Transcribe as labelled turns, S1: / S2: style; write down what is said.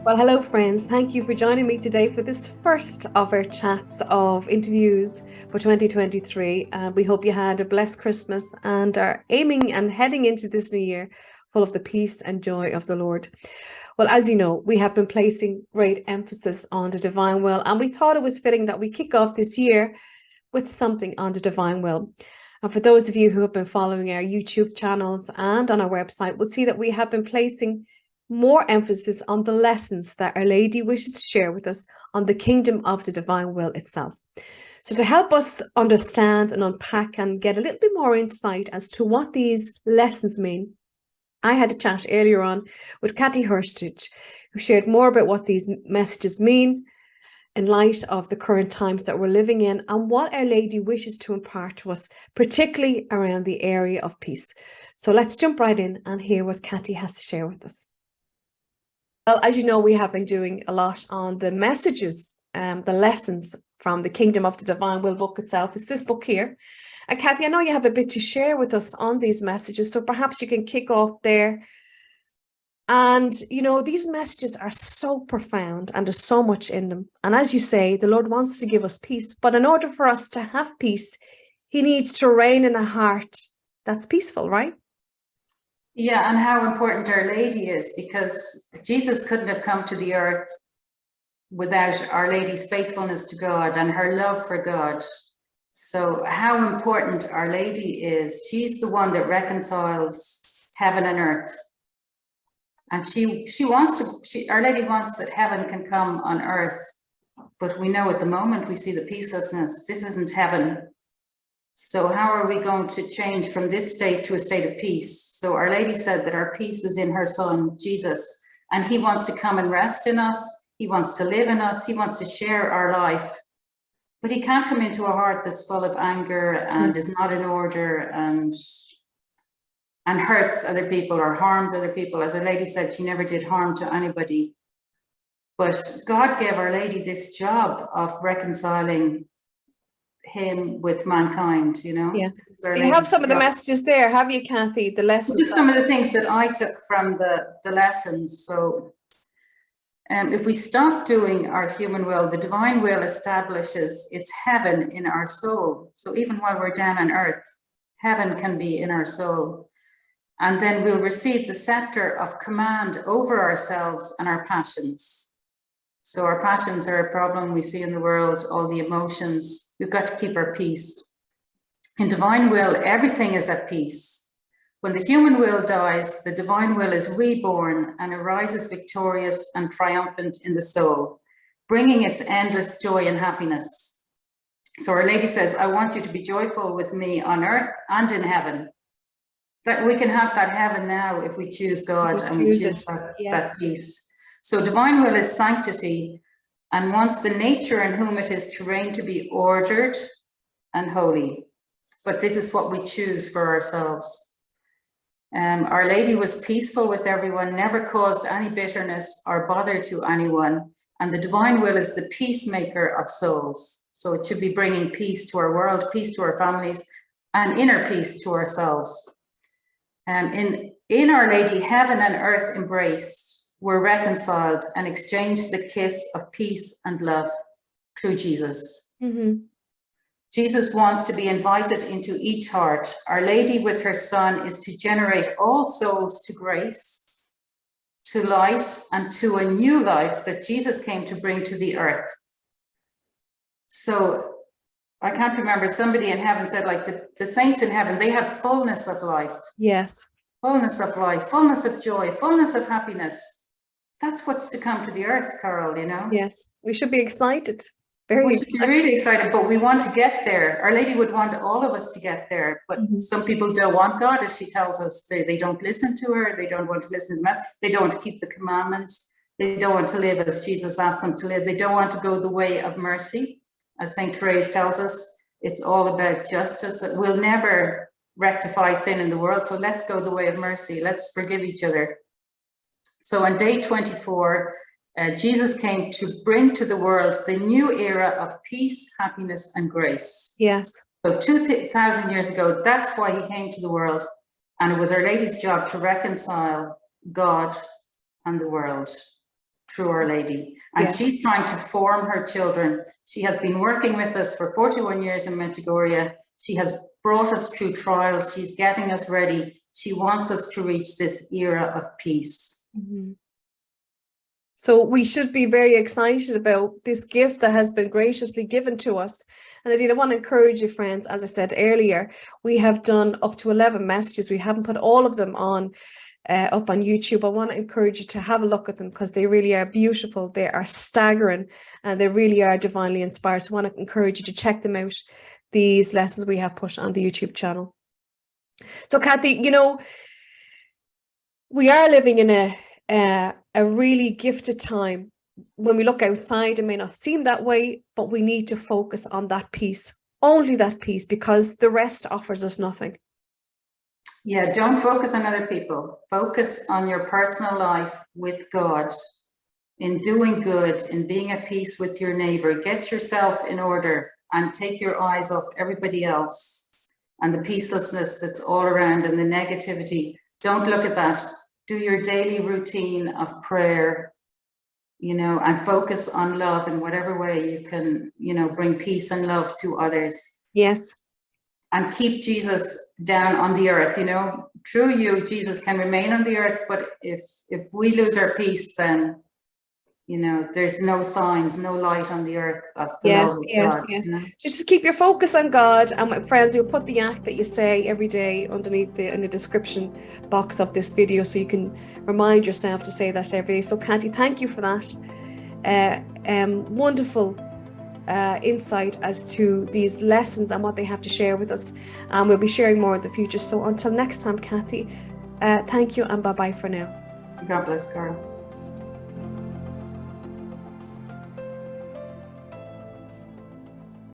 S1: Well, hello, friends. Thank you for joining me today for this first of our chats of interviews for 2023. We hope you had a blessed Christmas and are aiming and heading into this new year full of the peace and joy of the Lord. Well, as you know, we have been placing great emphasis on the divine will, and we thought it was fitting that we kick off this year with something on the divine will. And for those of you who have been following our YouTube channels and on our website, will see that we have been placing more emphasis on the lessons that Our Lady wishes to share with us on the kingdom of the divine will itself. So to help us understand and unpack and get a little bit more insight as to what these lessons mean, I had a chat earlier on with Kathy Hurstich, who shared more about what these messages mean in light of the current times that we're living in and what Our Lady wishes to impart to us, particularly around the area of peace. So let's jump right in and hear what Kathy has to share with us. Well, as you know, we have been doing a lot on the messages, the lessons from the Kingdom of the Divine Will book itself. It's this book here. And Kathy, I know you have a bit to share with us on these messages, so perhaps you can kick off there. And, you know, these messages are so profound and there's so much in them. And as you say, the Lord wants to give us peace. But in order for us to have peace, he needs to reign in a heart that's peaceful, right?
S2: Yeah, and how important Our Lady is, because Jesus couldn't have come to the earth without Our Lady's faithfulness to God and her love for God. So how important Our Lady is. She's the one that reconciles heaven and earth. And Our Lady wants that heaven can come on earth. But we know at the moment we see the peacelessness. This isn't heaven. So how are we going to change from this state to a state of peace? So Our Lady said that our peace is in her Son, Jesus, and he wants to come and rest in us. He wants to live in us. He wants to share our life. But he can't come into a heart that's full of anger and is not in order and hurts other people or harms other people. As Our Lady said, she never did harm to anybody. But God gave Our Lady this job of reconciling him with mankind, you know.
S1: Yeah. So you have some of the messages there, have you, Kathy? The lessons.
S2: Just some of the things that I took from the lessons. So if we stop doing our human will, the divine will establishes its heaven in our soul. So even while we're down on earth, heaven can be in our soul. And then we'll receive the scepter of command over ourselves and our passions. So our passions are a problem we see in the world, all the emotions. We've got to keep our peace. In divine will, everything is at peace. When the human will dies, the divine will is reborn and arises victorious and triumphant in the soul, bringing its endless joy and happiness. So Our Lady says, I want you to be joyful with me on earth and in heaven. That we can have that heaven now if we choose God and we choose that peace. So divine will is sanctity and wants the nature in whom it is to reign to be ordered and holy. But this is what we choose for ourselves. Our Lady was peaceful with everyone, never caused any bitterness or bother to anyone. And the divine will is the peacemaker of souls. So it should be bringing peace to our world, peace to our families, and inner peace to ourselves. In Our Lady, heaven and earth embraced, were reconciled and exchanged the kiss of peace and love through Jesus.
S1: Mm-hmm.
S2: Jesus wants to be invited into each heart. Our Lady with her Son is to generate all souls to grace, to light, and to a new life that Jesus came to bring to the earth. So I can't remember, somebody in heaven said, like the saints in heaven, they have fullness of life.
S1: Yes.
S2: Fullness of life, fullness of joy, fullness of happiness. That's what's to come to the earth, Carol, you know?
S1: Yes, we should be excited.
S2: We should be really excited, but we want to get there. Our Lady would want all of us to get there, but some people don't want God, as she tells us. They don't listen to her. They don't want to listen to the message. They don't want to keep the commandments. They don't want to live as Jesus asked them to live. They don't want to go the way of mercy. As St. Therese tells us, it's all about justice. We'll never rectify sin in the world, so let's go the way of mercy. Let's forgive each other. So on day 24, Jesus came to bring to the world the new era of peace, happiness, and grace.
S1: Yes.
S2: So 2,000 years ago, that's why he came to the world. And it was Our Lady's job to reconcile God and the world. through Our Lady. And she's trying to form her children. She has been working with us for 41 years in Medjugorje. She has brought us through trials. She's getting us ready. She wants us to reach this era of peace.
S1: Mm-hmm. So we should be very excited about this gift that has been graciously given to us. And indeed, I want to encourage you, friends, as I said earlier, we have done up to 11 messages. We haven't put all of them on up on YouTube. I want to encourage you to have a look at them because they really are beautiful. They are staggering and they really are divinely inspired. So I want to encourage you to check them out, these lessons we have put on the YouTube channel. So Kathy, you know, we are living in a really gifted time. When we look outside, it may not seem that way, but we need to focus on that peace, only that peace, because the rest offers us nothing.
S2: Yeah, don't focus on other people. Focus on your personal life with God, in doing good, in being at peace with your neighbor. Get yourself in order and take your eyes off everybody else and the peacelessness that's all around and the negativity. Don't look at that. Do your daily routine of prayer, you know, and focus on love in whatever way you can, you know, bring peace and love to others.
S1: Yes.
S2: And keep Jesus down on the earth, you know. Through you, Jesus can remain on the earth, but if we lose our peace, then, you know, there's no signs, no light on the earth of the love of God.
S1: Yes.
S2: You know?
S1: Just keep your focus on God. And my friends, we'll put the act that you say every day underneath in the description box of this video, so you can remind yourself to say that every day. So Kathy, thank you for that. Wonderful insight as to these lessons and what they have to share with us. And we'll be sharing more in the future. So until next time, Kathy, thank you and bye-bye for now.
S2: God bless, Carl.